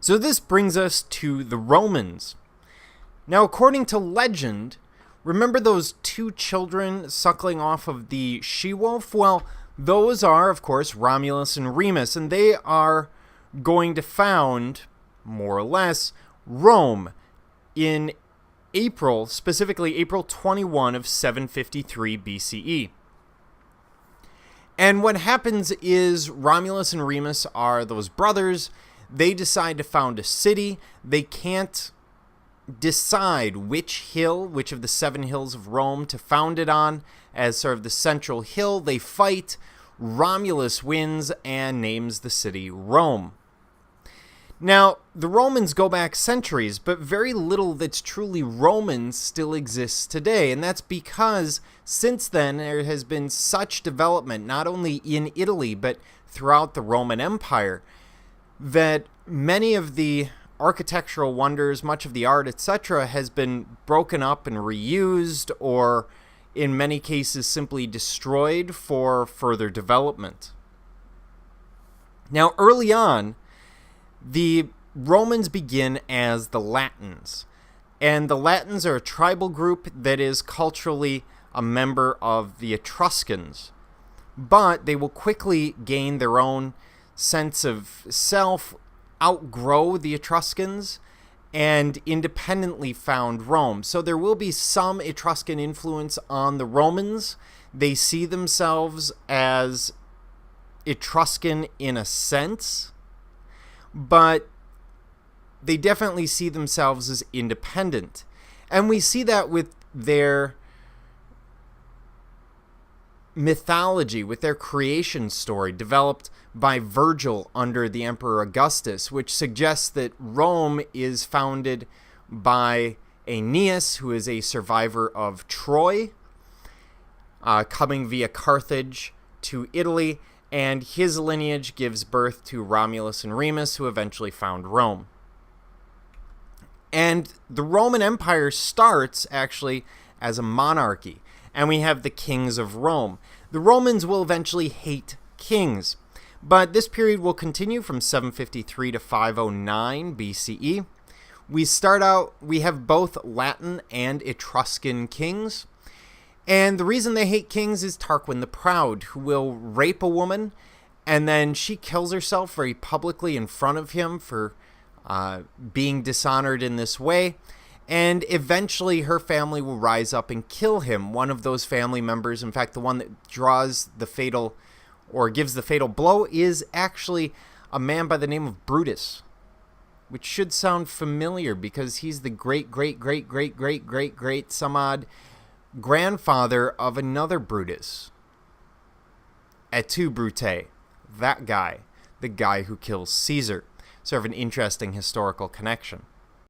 So this brings us to the Romans. Now, according to legend, remember those two children suckling off of the she-wolf? Well, those are, of course, Romulus and Remus, and they are going to found, more or less, Rome in April, specifically April 21 of 753 BCE. And what happens is Romulus and Remus are those brothers. They decide to found a city. They can't decide which of the 7 hills of Rome to found it on as sort of the central hill. They fight. Romulus wins and names the city Rome. Now, the Romans go back centuries, but very little that's truly Roman still exists today. And that's because since then there has been such development, not only in Italy, but throughout the Roman Empire, that many of the architectural wonders, much of the art, etc., has been broken up and reused, or in many cases simply destroyed for further development. Now, early on, the Romans begin as the Latins, and the Latins are a tribal group that is culturally a member of the Etruscans, but they will quickly gain their own sense of self, outgrow the Etruscans, and independently found Rome. So there will be some Etruscan influence on the Romans. They see themselves as Etruscan in a sense, but they definitely see themselves as independent. And we see that with their mythology, with their creation story developed by Virgil under the Emperor Augustus, which suggests that Rome is founded by Aeneas, who is a survivor of Troy, coming via Carthage to Italy, and his lineage gives birth to Romulus and Remus, who eventually found Rome. And the Roman Empire starts, actually, as a monarchy, and we have the kings of Rome. The Romans will eventually hate kings, but this period will continue from 753 to 509 BCE. We have both Latin and Etruscan kings. And the reason they hate kings is Tarquin the Proud, who will rape a woman, and then she kills herself very publicly in front of him for being dishonored in this way. And eventually her family will rise up and kill him. One of those family members, in fact, the one that draws the fatal, or gives the fatal blow, is actually a man by the name of Brutus, which should sound familiar because he's the great some odd grandfather of another Brutus, Et Brute, that guy, the guy who kills Caesar. Sort of an interesting historical connection.